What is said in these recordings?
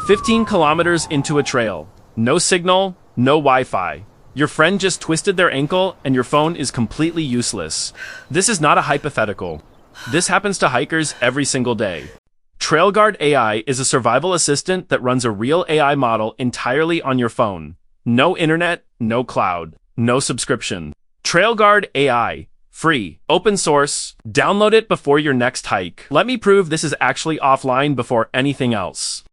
15 kilometers into a trail. No signal, no Wi-Fi. Your friend just twisted their ankle and your phone is completely useless. This is not a hypothetical. This happens to hikers every single day. TrailGuard AI is a survival assistant that runs a real AI model entirely on your phone. No internet, no cloud, no subscription. TrailGuard AI. Free. Open source. Download it before your next hike. Let me prove this is actually offline before anything else.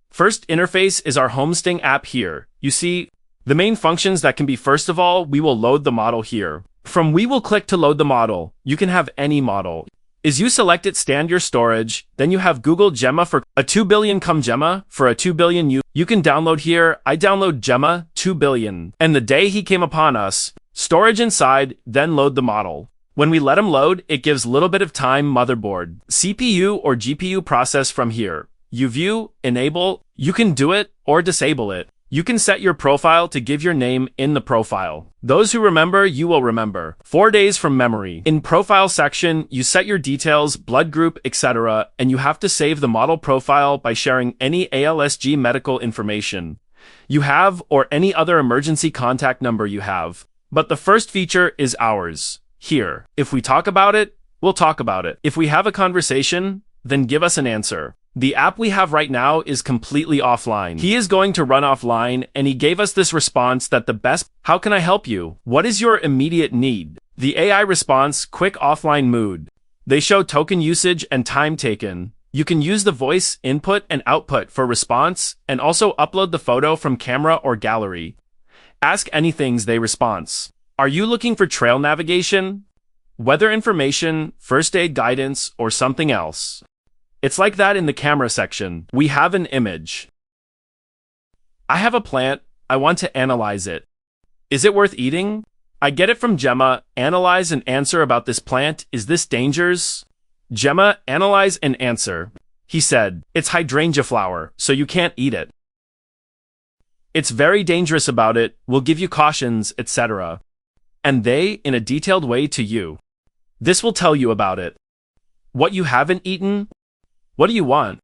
First interface is our Homesting app here. You see, the main functions that can be first of all, we will load the model here. From we will click to load the model. You can have any model. Is you select it, stand your storage, then you have Google Gemma for a 2 billion Gemma for a 2 billion you can download here. I download Gemma 2 billion. And the day he came upon us, storage inside, then load the model. When we let him load, it gives little bit of time motherboard, CPU or GPU process from here. You view, enable, you can do it or disable it. You can set your profile to give your name in the profile. Those who remember, you will remember. 4 days from memory. In profile section, you set your details, blood group, etc. and you have to save the model profile by sharing any ALSG medical information you have or any other emergency contact number you have. But the first feature is ours. Here. If we talk about it, we'll talk about it. If we have a conversation, then give us an answer. The app we have right now is completely offline. He is going to run offline, and he gave us this response that the best, how can I help you? What is your immediate need? The AI response, quick offline mood. They show token usage and time taken. You can use the voice input and output for response, and also upload the photo from camera or gallery. Ask anything's they response. Are you looking for trail navigation, weather information, first aid guidance, or something else? It's like that in the camera section. We have an image. I have a plant. I want to analyze it. Is it worth eating? I get it from Gemma. Analyze and answer about this plant. Is this dangerous? Gemma, analyze and answer. He said, it's hydrangea flower, so you can't eat it. It's very dangerous about it. We'll give you cautions, etc. And they, in a detailed way to you. This will tell you about it. What you haven't eaten? What do you want?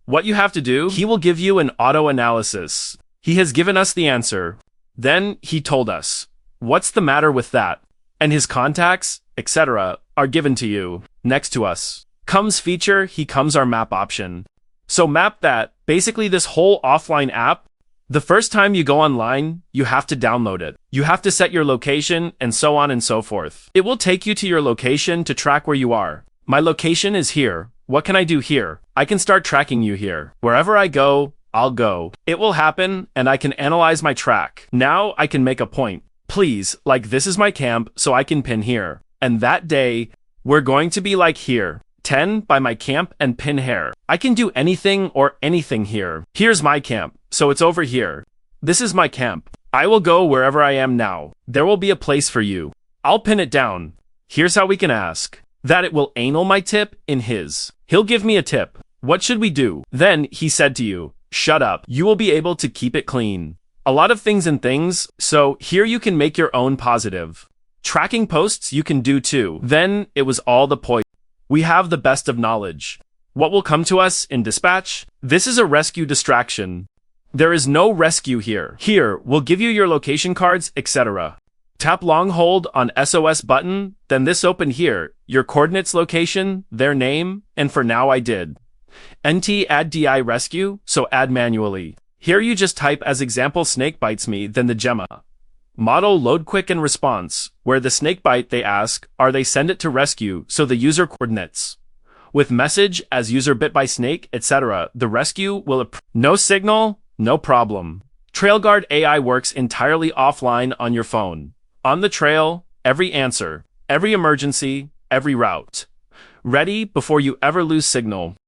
What you have to do? He will give you an auto-analysis. He has given us the answer. Then he told us, what's the matter with that? And his contacts, etc., are given to you. Next to us comes feature, he comes our map option. So map that, basically this whole offline app, the first time you go online, you have to download it. You have to set your location and so on and so forth. It will take you to your location to track where you are. My location is here. What can I do here? I can start tracking you here. Wherever I go, I'll go. It will happen, and I can analyze my track. Now I can make a point. Please, like this is my camp, so I can pin here. And that day, we're going to be like here. 10 by my camp and pin here. I can do anything or anything here. Here's my camp, so it's over here. This is my camp. I will go wherever I am now. There will be a place for you. I'll pin it down. Here's how we can ask. That it will anal my tip in his. He'll give me a tip. What should we do? Then he said to you, shut up. You will be able to keep it clean. A lot of things and things, so here you can make your own positive. Tracking posts you can do too. Then it was all the point. We have the best of knowledge. What will come to us in dispatch? This is a rescue distraction. There is no rescue here. Here, we'll give you your location cards, etc. Tap long hold on SOS button, then this open here, your coordinates location, their name, and for now I did. NT add DI rescue, so add manually. Here you just type as example snake bites me, then the Gemma. Model load quick and response, where the snake bite they ask, are they send it to rescue, so the user coordinates. With message as user bit by snake, etc. The rescue will no signal, no problem. TrailGuard AI works entirely offline on your phone. On the trail, every answer, every emergency, every route. Ready before you ever lose signal.